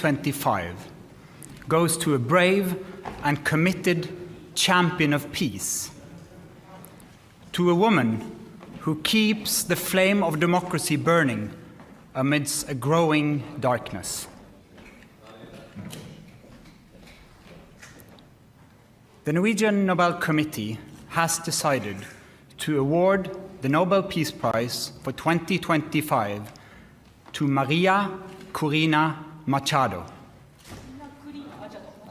2025 goes to a brave and committed champion of peace, to a woman who keeps the flame of democracy burning amidst a growing darkness. The Norwegian Nobel Committee has decided to award the Nobel Peace Prize for 2025 to Maria Corina Machado.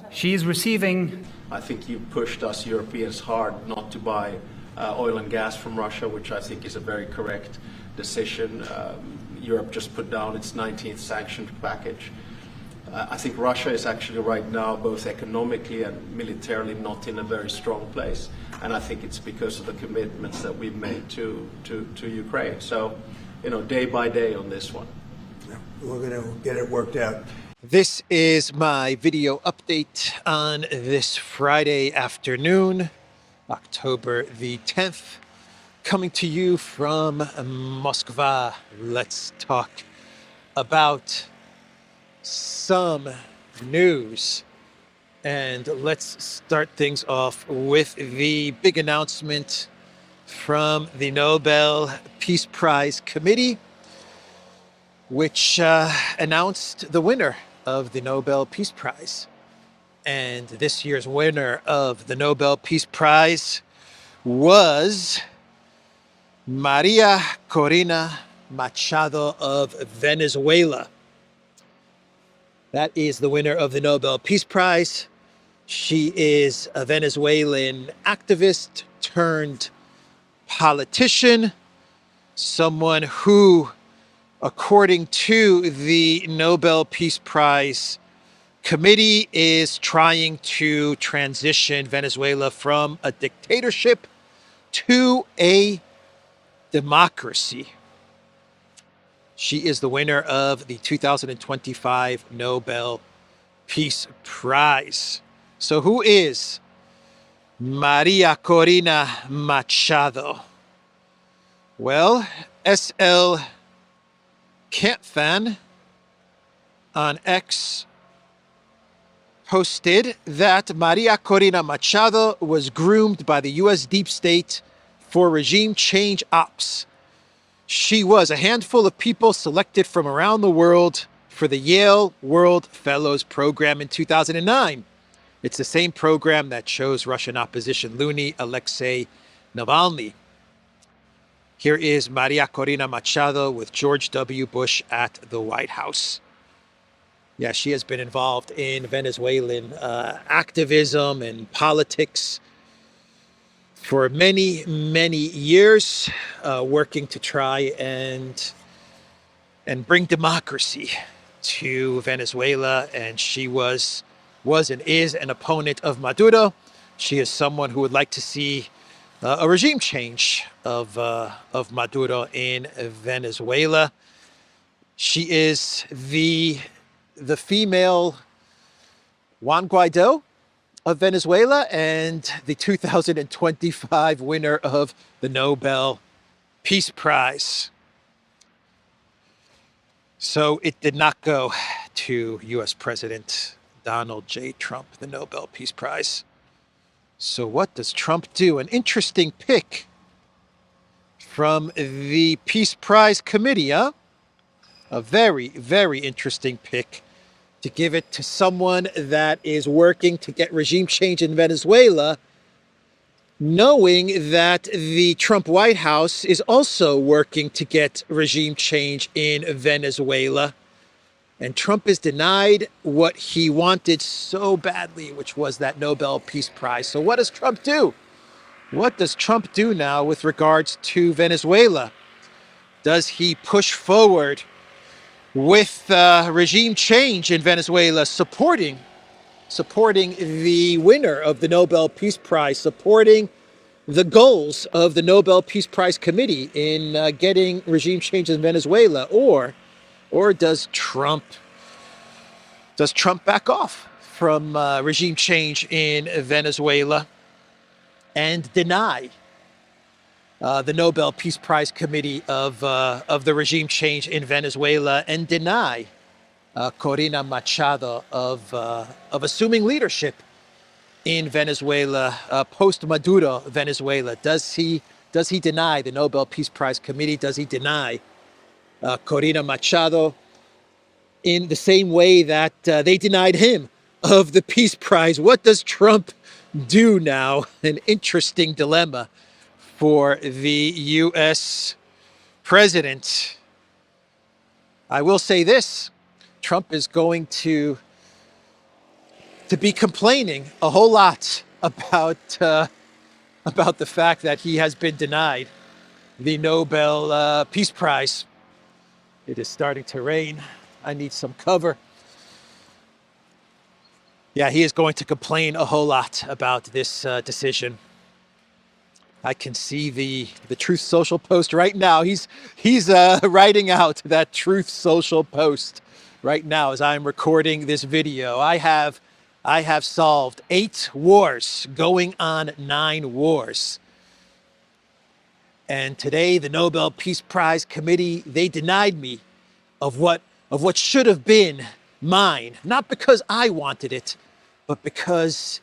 She is receiving... I think you pushed us Europeans hard not to buy oil and gas from Russia, which I think is a very correct decision. Europe just put down its 19th sanctions package. I think Russia is actually right now, both economically and militarily, not in a very strong place. And I think it's because of the commitments that we've made to Ukraine. So, day by day on this one. Yeah, we're going to get it worked out. This is my video update on this Friday afternoon, October the 10th, coming to you from Moscow. Let's talk about some news. And let's start things off with the big announcement from the Nobel Peace Prize Committee, which announced the winner of the Nobel Peace Prize. And this year's winner of the Nobel Peace Prize was Maria Corina Machado of Venezuela. That is the winner of the Nobel Peace Prize. She is a Venezuelan activist turned politician, someone who, according to the Nobel Peace Prize Committee, is trying to transition Venezuela from a dictatorship to a democracy. She is the winner of the 2025 Nobel Peace Prize. So who is Maria Corina Machado? Well, SL Kanthan on X posted that Maria Corina Machado was groomed by the U.S. deep state for regime change ops. She was a handful of people selected from around the world for the Yale World Fellows Program in 2009. It's the same program that chose Russian opposition loony Alexei Navalny. Here is Maria Corina Machado with George W. Bush at the White House. Yeah, she has been involved in Venezuelan activism and politics for many, many years, working to try and bring democracy to Venezuela. And she was and is an opponent of Maduro. She is someone who would like to see a regime change of Maduro in Venezuela. She is the female Juan Guaido of Venezuela and the 2025 winner of the Nobel Peace Prize. So it did not go to U.S. President Donald J. Trump, the Nobel Peace Prize. So what does Trump do? An interesting pick from the Peace Prize Committee, huh? A very, very interesting pick to give it to someone that is working to get regime change in Venezuela, knowing that the Trump White House is also working to get regime change in Venezuela. And Trump is denied what he wanted so badly, which was that Nobel Peace Prize. So what does Trump do? What does Trump do now with regards to Venezuela? Does he push forward with regime change in Venezuela, supporting the winner of the Nobel Peace Prize, supporting the goals of the Nobel Peace Prize Committee in getting regime change in Venezuela, or does Trump back off from regime change in Venezuela and deny the Nobel Peace Prize Committee of the regime change in Venezuela, and deny Corina Machado of assuming leadership in Venezuela, post-Maduro Venezuela. Does he deny the Nobel Peace Prize Committee? Does he deny Corina Machado in the same way that they denied him of the Peace Prize? What does Trump do now? An interesting dilemma for the U.S. president. I will say this, Trump is going to be complaining a whole lot about the fact that he has been denied the Nobel Peace Prize. It is starting to rain. I need some cover. Yeah, he is going to complain a whole lot about this decision. I can see the Truth Social post right now. He's writing out that Truth Social post right now as I'm recording this video. I have solved 8 wars, going on 9 wars. And today, the Nobel Peace Prize Committee, they denied me of what should have been mine, not because I wanted it, but because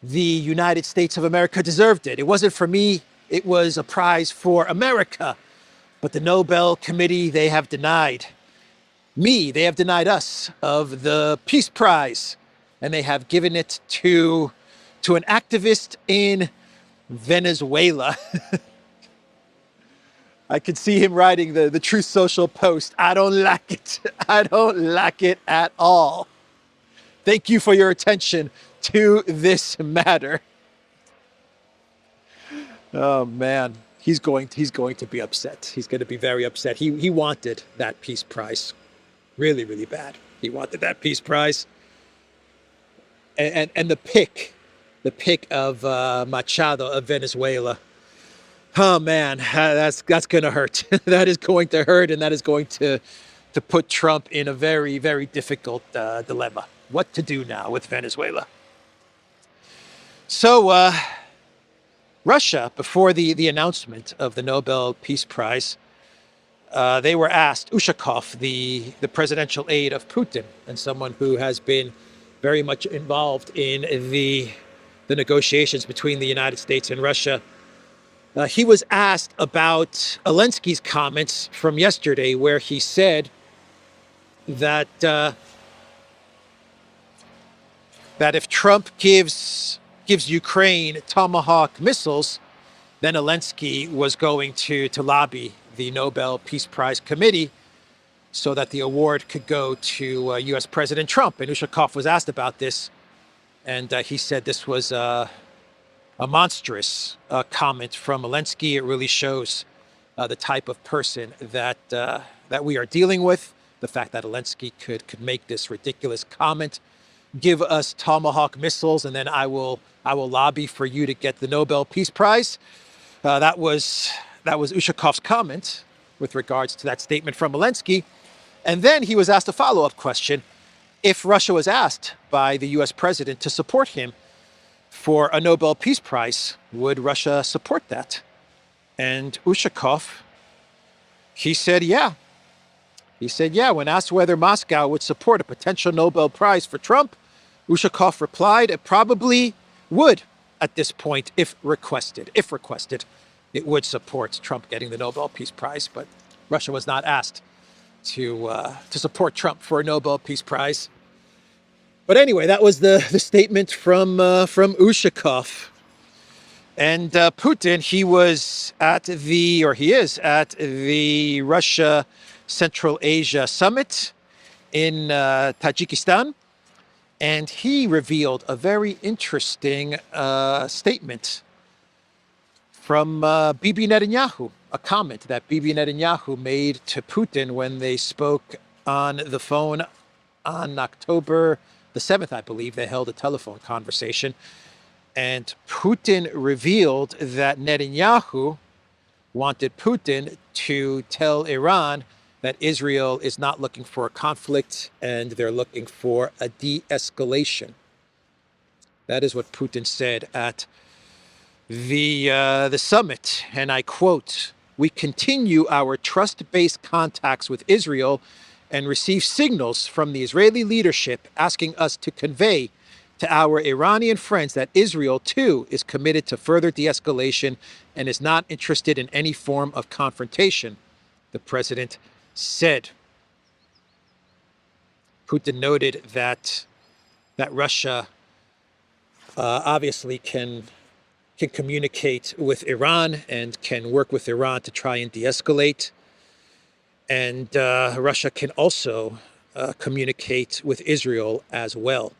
the United States of America deserved it. It wasn't for me, it was a prize for America. But the Nobel Committee, they have denied me, they have denied us of the Peace Prize. And they have given it to an activist in Venezuela. I could see him writing the Truth Social post. I don't like it. I don't like it at all. Thank you for your attention to this matter. Oh man, he's going to be upset. He's going to be very upset. He wanted that Peace Prize, really, really bad. He wanted that Peace Prize. And the pick of Machado of Venezuela. Oh man, that's going to hurt. That is going to hurt, and that is going to put Trump in a very, very difficult dilemma. What to do now with Venezuela? So Russia, before the announcement of the Nobel Peace Prize, they were asked, Ushakov, the presidential aide of Putin, and someone who has been very much involved in the negotiations between the United States and Russia. He was asked about Zelensky's comments from yesterday, where he said that if Trump gives Ukraine Tomahawk missiles, then Zelensky was going to lobby the Nobel Peace Prize Committee so that the award could go to U.S. President Trump. And Ushakov was asked about this, and he said this was a monstrous comment from Zelensky. It really shows the type of person that we are dealing with. The fact that Zelensky could make this ridiculous comment, give us Tomahawk missiles, and then I will lobby for you to get the Nobel Peace Prize. That was Ushakov's comment with regards to that statement from Zelensky. And then he was asked a follow-up question. If Russia was asked by the U.S. president to support him for a Nobel Peace Prize, would Russia support that? And Ushakov, he said, yeah. He said, yeah. When asked whether Moscow would support a potential Nobel Prize for Trump, Ushakov replied, it probably would at this point if requested. If requested, it would support Trump getting the Nobel Peace Prize, but Russia was not asked to support Trump for a Nobel Peace Prize. But anyway, that was the statement from Ushakov. And Putin, he is at the Russia Central Asia Summit in Tajikistan. And he revealed a very interesting statement from Bibi Netanyahu, a comment that Bibi Netanyahu made to Putin when they spoke on the phone on October the 7th, I believe. They held a telephone conversation. And Putin revealed that Netanyahu wanted Putin to tell Iran that Israel is not looking for a conflict and they're looking for a de-escalation. That is what Putin said at the summit. And I quote, "We continue our trust-based contacts with Israel and received signals from the Israeli leadership asking us to convey to our Iranian friends that Israel, too, is committed to further de-escalation and is not interested in any form of confrontation, the president said. Putin noted that Russia obviously can communicate with Iran and can work with Iran to try and de-escalate. And Russia can also communicate with Israel as well.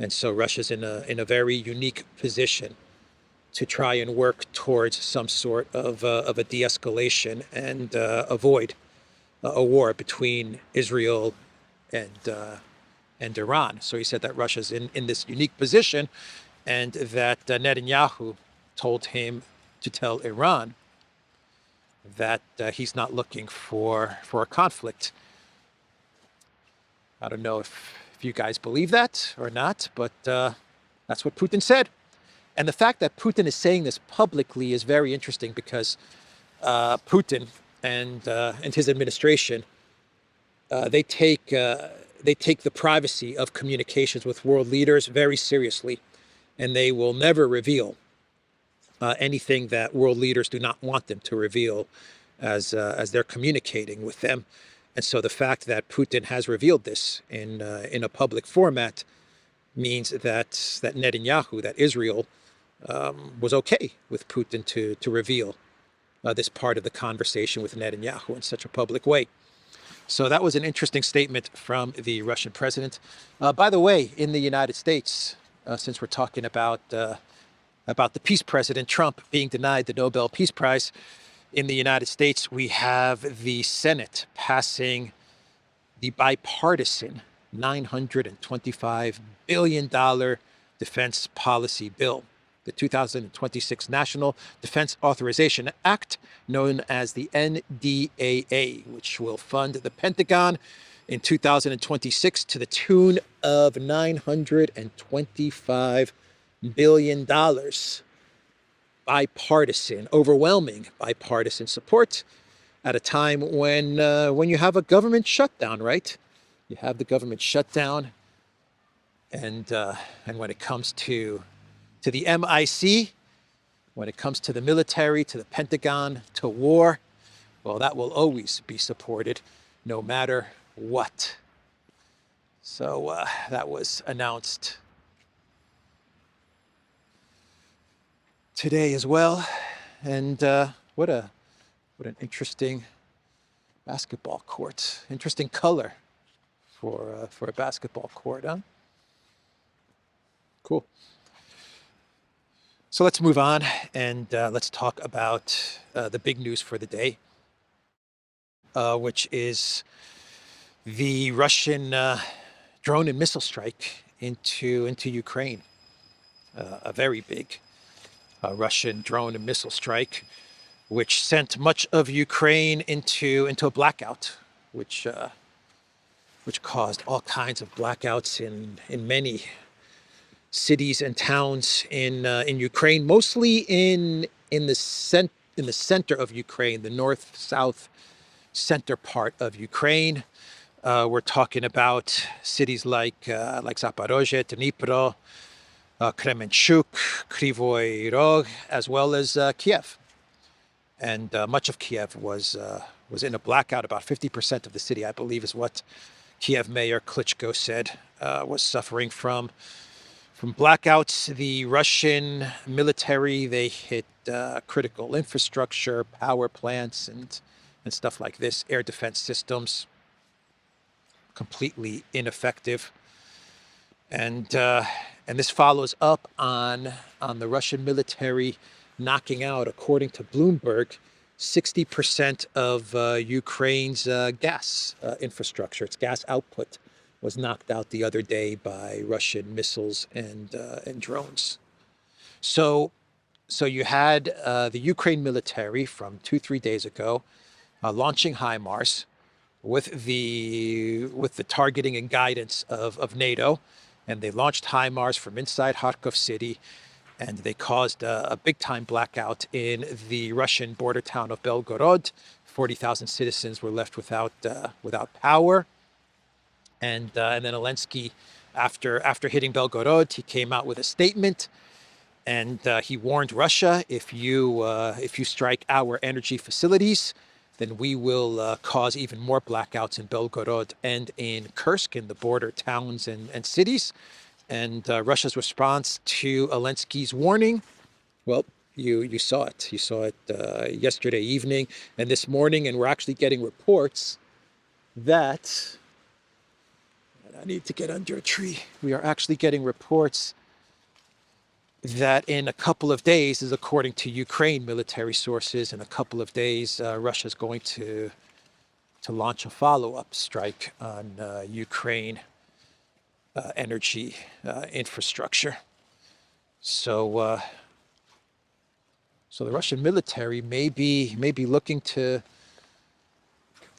And so Russia's in a very unique position to try and work towards some sort of a de-escalation and avoid a war between Israel and Iran. So he said that Russia's in this unique position, and that Netanyahu told him to tell Iran that he's not looking for a conflict. I don't know if you guys believe that or not, but that's what Putin said. And the fact that Putin is saying this publicly is very interesting, because Putin and his administration, they take the privacy of communications with world leaders very seriously, and they will never reveal anything that world leaders do not want them to reveal as they're communicating with them. And so the fact that Putin has revealed this in a public format means that Netanyahu, that Israel, was okay with Putin to reveal this part of the conversation with Netanyahu in such a public way. So that was an interesting statement from the Russian president. By the way, in the United States, since we're talking about the peace president, Trump being denied the Nobel Peace Prize, in the United States, we have the Senate passing the bipartisan $925 billion defense policy bill, the 2026 National Defense Authorization Act, known as the NDAA, which will fund the Pentagon in 2026 to the tune of $925 billion. Bipartisan, overwhelming bipartisan support at a time when you have a government shutdown, right? You have the government shutdown, and when it comes to the MIC, when it comes to the military, to the Pentagon, to war, well, that will always be supported, no matter what. So that was announced today as well, and what an interesting basketball court. Interesting color for a basketball court, huh? Cool. So let's move on, and let's talk about the big news for the day, which is the Russian drone and missile strike into Ukraine. A very big Russian drone and missile strike, which sent much of Ukraine into a blackout, which caused all kinds of blackouts in many cities and towns in Ukraine, mostly in the center of Ukraine, the north-south center part of Ukraine. We're talking about cities like Zaporozhye, Dnipro, Kremenchuk, Kryvyi Rog, as well as Kiev. And much of Kiev was in a blackout. About 50% of the city, I believe, is what Kiev Mayor Klitschko said, was suffering from blackouts. The Russian military, they hit critical infrastructure, power plants, and stuff like this. Air defense systems, completely ineffective. And this follows up on the Russian military knocking out, according to Bloomberg, 60% of Ukraine's gas infrastructure. Its gas output was knocked out the other day by Russian missiles and drones. So you had the Ukraine military from 2-3 days ago launching HIMARS with the targeting and guidance of NATO, and they launched HIMARS from inside Kharkov city, and they caused a big-time blackout in the Russian border town of Belgorod. 40,000 citizens were left without power. And then Zelensky, after hitting Belgorod, he came out with a statement, and he warned Russia, if you strike our energy facilities, then we will cause even more blackouts in Belgorod and in Kursk, in the border towns and cities. And Russia's response to Zelensky's warning, well, you saw it. You saw it yesterday evening and this morning, and we're actually getting reports that, I need to get under a tree. We are actually getting reports that in a couple of days, is according to Ukraine military sources, in a couple of days, Russia's going to launch a follow-up strike on Ukraine energy infrastructure. So the Russian military may be looking to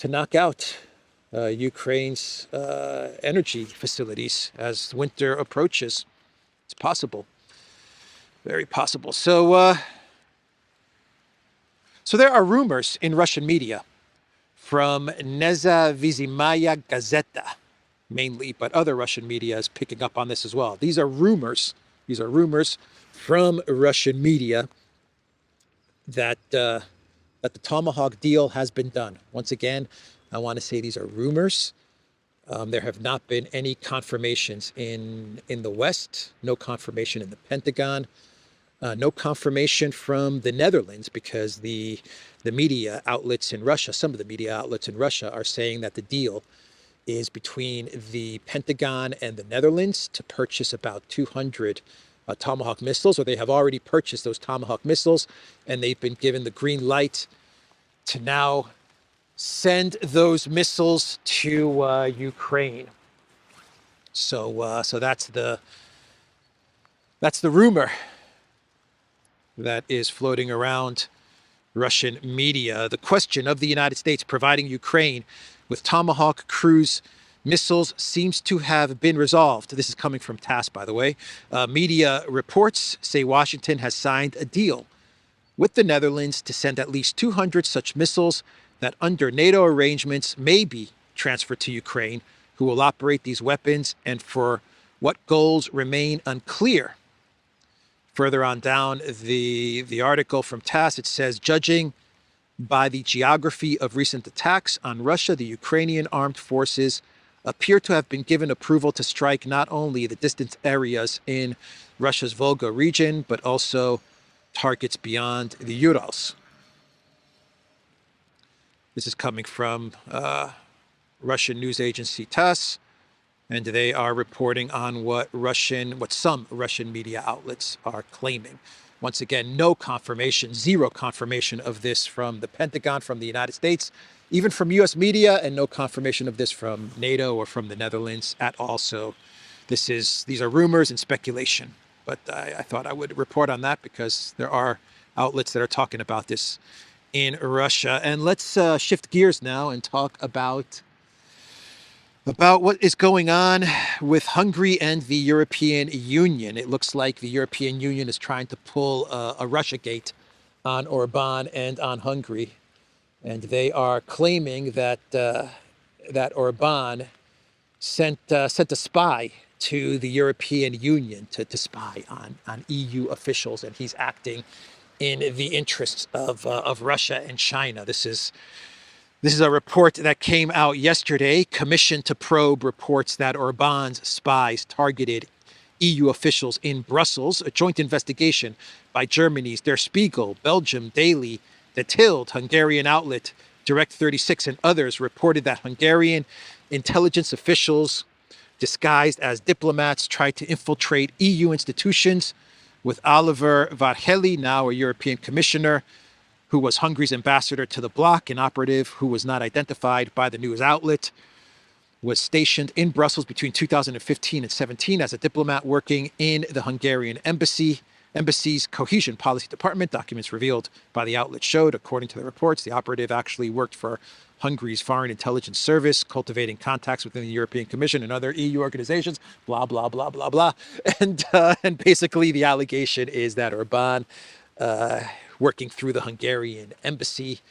knock out Ukraine's energy facilities as winter approaches. It's possible. Very possible. So there are rumors in Russian media from Nezavismaya Gazeta mainly, but other Russian media is picking up on this as well. These are rumors. These are rumors from Russian media that the Tomahawk deal has been done. Once again, I want to say these are rumors. There have not been any confirmations in the West, no confirmation in the Pentagon. No confirmation from the Netherlands, because the media outlets in Russia, some of the media outlets in Russia, are saying that the deal is between the Pentagon and the Netherlands to purchase about 200 Tomahawk missiles, or they have already purchased those Tomahawk missiles, and they've been given the green light to now send those missiles to Ukraine. So that's the rumor that is floating around Russian media. The question of the United States providing Ukraine with Tomahawk cruise missiles seems to have been resolved. This is coming from TASS, by the way. Media reports say Washington has signed a deal with the Netherlands to send at least 200 such missiles that, under NATO arrangements, may be transferred to Ukraine, who will operate these weapons, and for what goals remain unclear. Further on down the article from TASS, it says, judging by the geography of recent attacks on Russia, the Ukrainian armed forces appear to have been given approval to strike not only the distant areas in Russia's Volga region, but also targets beyond the Urals. This is coming from Russian news agency TASS. And they are reporting on what some Russian media outlets are claiming. Once again, no confirmation, zero confirmation of this from the Pentagon, from the United States, even from U.S. media, and no confirmation of this from NATO or from the Netherlands at all. So these are rumors and speculation. But I thought I would report on that because there are outlets that are talking about this in Russia. And let's shift gears now and talk about what is going on with Hungary and the European Union. It looks like the European Union is trying to pull a Russiagate on Orban and on Hungary. And they are claiming that Orban sent a spy to the European Union to spy on EU officials, and he's acting in the interests of Russia and China. This is a report that came out yesterday. Commission to Probe reports that Orban's spies targeted EU officials in Brussels. A joint investigation by Germany's Der Spiegel, Belgium Daily, the Tild, Hungarian outlet, Direct 36, and others reported that Hungarian intelligence officials disguised as diplomats tried to infiltrate EU institutions, with Oliver Varhelyi, now a European commissioner, who was Hungary's ambassador to the bloc, an operative who was not identified by the news outlet, was stationed in Brussels between 2015 and 17 as a diplomat working in the Hungarian embassy's cohesion policy department. Documents revealed by the outlet showed, according to the reports, the operative actually worked for Hungary's Foreign Intelligence Service, cultivating contacts within the European Commission and other EU organizations, blah, blah, blah, blah, blah. And basically the allegation is that Orban, working through the Hungarian embassy,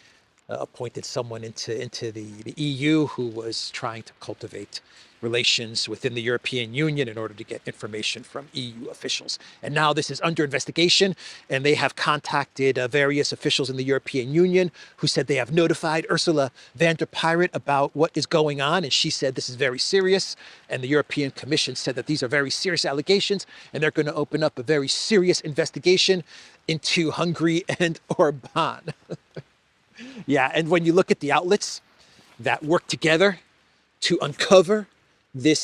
appointed someone into the EU who was trying to cultivate relations within the European Union in order to get information from EU officials. And now this is under investigation, and they have contacted various officials in the European Union who said they have notified Ursula von der Leyen about what is going on, and she said this is very serious. And the European Commission said that these are very serious allegations, and they're going to open up a very serious investigation into Hungary and Orban. Yeah, and when you look at the outlets that work together to uncover these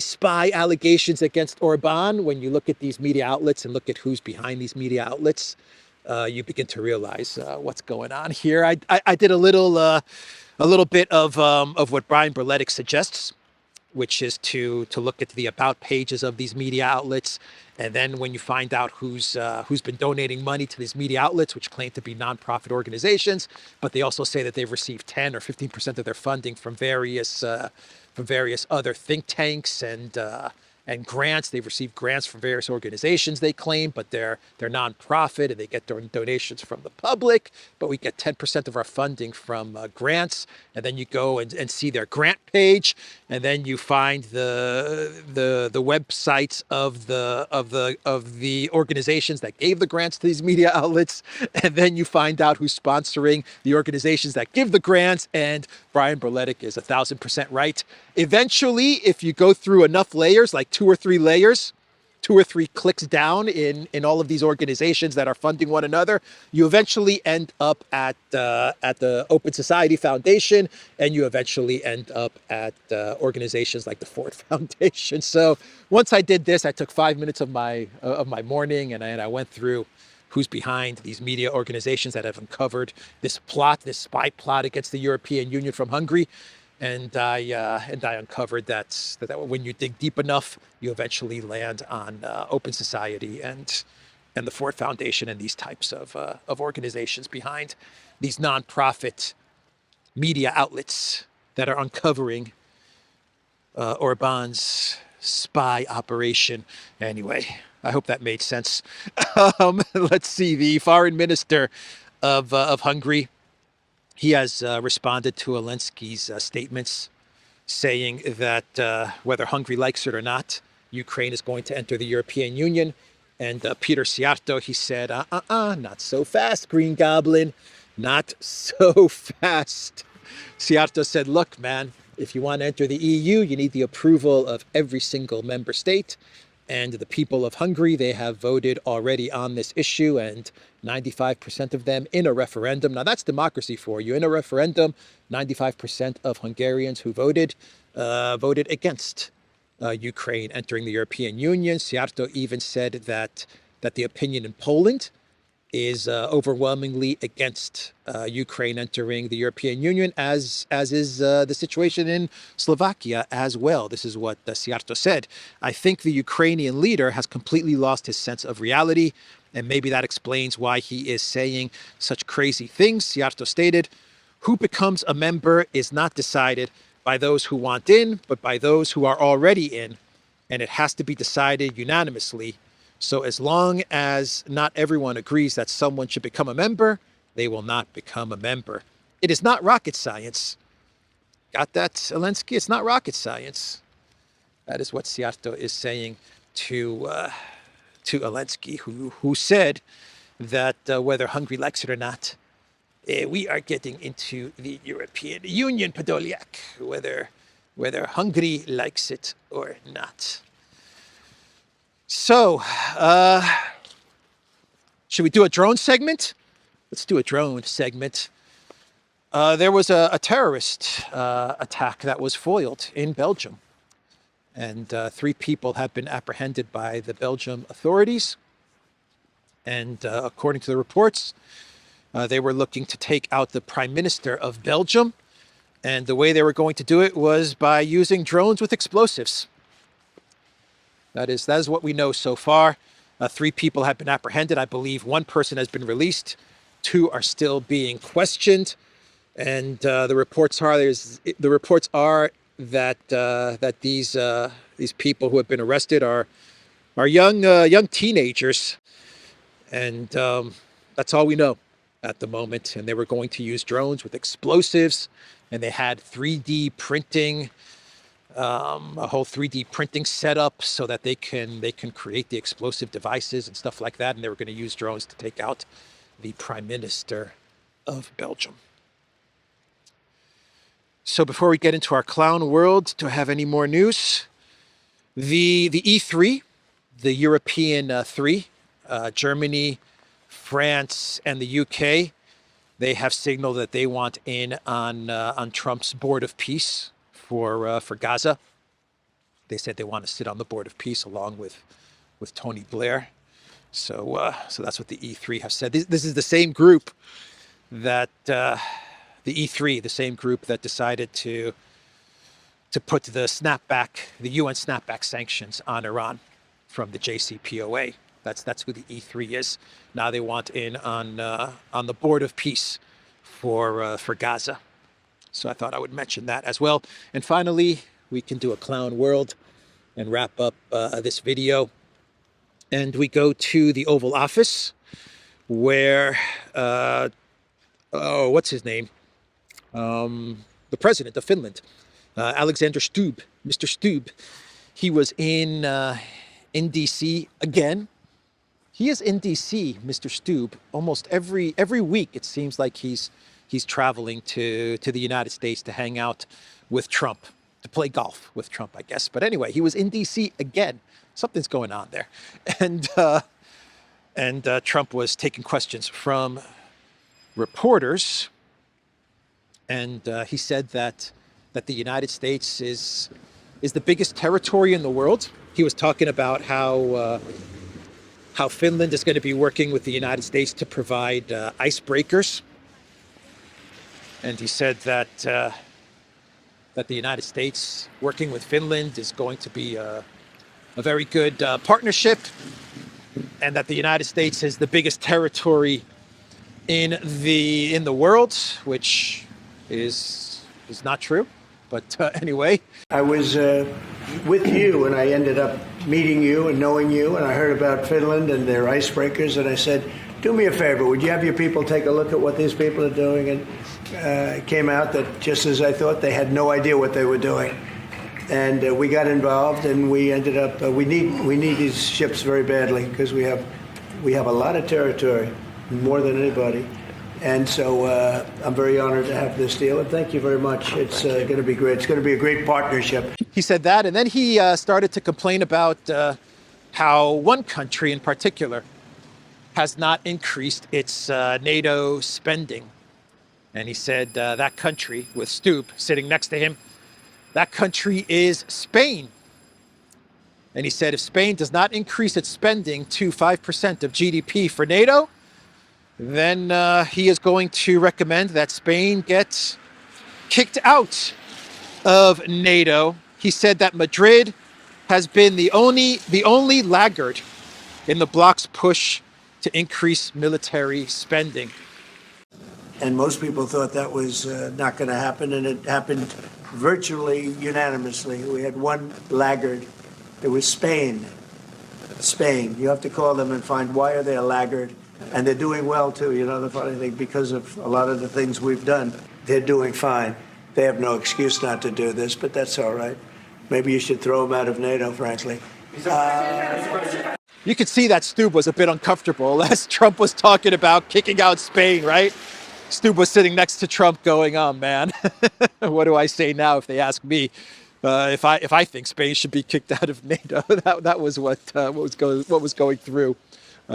spy allegations against Orban, when you look at these media outlets and look at who's behind these media outlets, you begin to realize what's going on here. I did a little bit of what Brian Berletic suggests, which is to look at the about pages of these media outlets. And then when you find out who's been donating money to these media outlets, which claim to be nonprofit organizations, but they also say that they've received 10 or 15% of their funding from various other think tanks and grants. They've received grants from various organizations, they claim, but they're nonprofit and they get donations from the public. But we get 10% of our funding from grants. And then you go and see their grant page, and then you find the websites of the organizations that gave the grants to these media outlets, and then you find out who's sponsoring the organizations that give the grants. And Brian Berletic is 1,000% right. Eventually, if you go through enough layers, like 2 or 3 layers, 2 or 3 clicks down in all of these organizations that are funding one another, you eventually end up at the Open Society Foundation, and you eventually end up at organizations like the Ford Foundation. So once I did this, I took 5 minutes of my morning, and I went through who's behind these media organizations that have uncovered this plot, this spy plot against the European Union from Hungary. And I uncovered that when you dig deep enough, you eventually land on Open Society and the Ford Foundation and these types of organizations behind these nonprofit media outlets that are uncovering Orban's spy operation. Anyway, I hope that made sense. Let's see. The foreign minister of Hungary, he has responded to Zelensky's statements, saying that whether Hungary likes it or not, Ukraine is going to enter the European Union. And Peter Sciarto, he said, not so fast, Green Goblin, not so fast. Sciarto said, look, man, if you want to enter the EU, you need the approval of every single member state. And the people of Hungary, they have voted already on this issue, and 95% of them in a referendum. Now, that's democracy for you. In a referendum, 95% of Hungarians who voted against Ukraine entering the European Union. Sciarto even said that the opinion in Poland is overwhelmingly against Ukraine entering the European Union, as is the situation in Slovakia as well. This is what Sciarto said. I think the Ukrainian leader has completely lost his sense of reality, and maybe that explains why he is saying such crazy things. Sciarto stated, who becomes a member is not decided by those who want in, but by those who are already in, and it has to be decided unanimously. So as long as not everyone agrees that someone should become a member, they will not become a member. It is not rocket science. Got that, Zelensky? It's not rocket science. That is what Sciarto is saying to Zelensky, who said that whether Hungary likes it or not, we are getting into the European Union, Podolyak, whether Hungary likes it or not. So, should we do a drone segment? Let's do a drone segment. There was a terrorist attack that was foiled in Belgium. And 3 people have been apprehended by the Belgium authorities. And according to the reports, they were looking to take out the Prime Minister of Belgium. And the way they were going to do it was by using drones with explosives. That is what we know so far. 3 people have been apprehended. I believe 1 person has been released. 2 are still being questioned. And the reports are that these people who have been arrested are young teenagers, and that's all we know at the moment. And they were going to use drones with explosives, and they had 3D printing a whole 3D printing setup so that they can create the explosive devices and stuff like that. And they were going to use drones to take out the Prime Minister of Belgium. So before we get into our clown world, do I have any more news? The E3, the European three, Germany, France, and the UK, they have signaled that they want in on Trump's board of peace for Gaza. They said they want to sit on the board of peace along with Tony Blair. So that's what the E3 have said. This is the same group that the E3, the same group that decided to put the UN snapback sanctions on Iran from the JCPOA. That's who the E3 is. Now they want in on the board of peace for Gaza. So I thought I would mention that as well. And finally, we can do a clown world and wrap up this video. And we go to the Oval Office, where what's his name? The president of Finland, Alexander Stubb, Mr. Stubb. He was in DC again. He is in DC, Mr. Stubb, almost every week. It seems like he's traveling to the United States to hang out with Trump, to play golf with Trump, I guess. But anyway, he was in DC again. Something's going on there, and Trump was taking questions from reporters, and he said that the United States is the biggest territory in the world. He was talking about how Finland is going to be working with the United States to provide icebreakers. And he said that the United States working with Finland is going to be a very good partnership, and that the United States is the biggest territory in the world, which is not true. But anyway. I was with you, and I ended up meeting you and knowing you, and I heard about Finland and their icebreakers, and I said, do me a favor, would you have your people take a look at what these people are doing? And it came out that, just as I thought, they had no idea what they were doing. And we got involved, and we ended up, we need these ships very badly, because we have a lot of territory, more than anybody. And so I'm very honored to have this deal, and thank you very much. It's going to be great. It's going to be a great partnership. He said that, and then he started to complain about how one country in particular has not increased its NATO spending. And he said that country, with Stubb sitting next to him, that country is Spain. And he said if Spain does not increase its spending to 5% of GDP for NATO, then he is going to recommend that Spain gets kicked out of NATO. He said that Madrid has been the only laggard in the bloc's push to increase military spending. And most people thought that was not going to happen, and it happened virtually unanimously. We had one laggard. It was Spain. Spain. You have to call them and find why are they a laggard. And they're doing well, too. You know, the funny thing, because of a lot of the things we've done, they're doing fine. They have no excuse not to do this, but that's all right. Maybe you should throw them out of NATO, frankly. You could see that Stubb was a bit uncomfortable as Trump was talking about kicking out Spain, right? Stubb was sitting next to Trump going, oh, man, what do I say now if they ask me if I think Spain should be kicked out of NATO? That was what was going through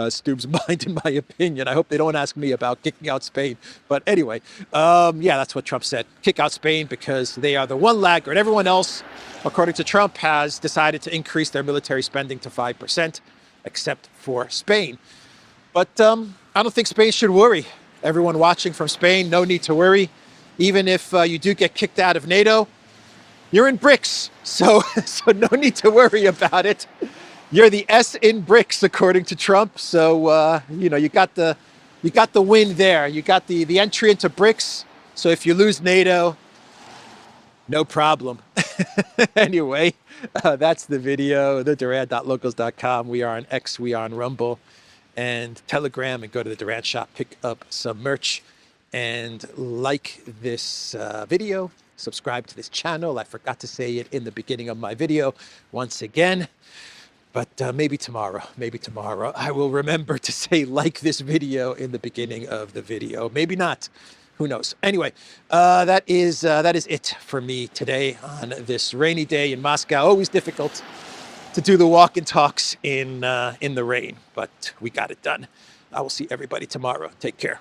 Stubb's mind, in my opinion. I hope they don't ask me about kicking out Spain. But anyway, yeah, that's what Trump said. Kick out Spain because they are the one laggard. Everyone else, according to Trump, has decided to increase their military spending to 5%, except for Spain. But I don't think Spain should worry. Everyone watching from Spain, no need to worry. Even if you do get kicked out of NATO, you're in BRICS. So no need to worry about it. You're the S in BRICS, according to Trump. So, you know, you got the win there. You got the entry into BRICS. So if you lose NATO, no problem. Anyway, that's the video, thedurant.locals.com. We are on X, we are on Rumble and Telegram, and go to the Durant shop, pick up some merch, and like this video subscribe to this channel. I forgot to say it in the beginning of my video once again. But maybe tomorrow, I will remember to say like this video in the beginning of the video. Maybe not. Who knows? Anyway, that is it for me today on this rainy day in Moscow. Always difficult to do the walk and talks in the rain, but we got it done. I will see everybody tomorrow. Take care.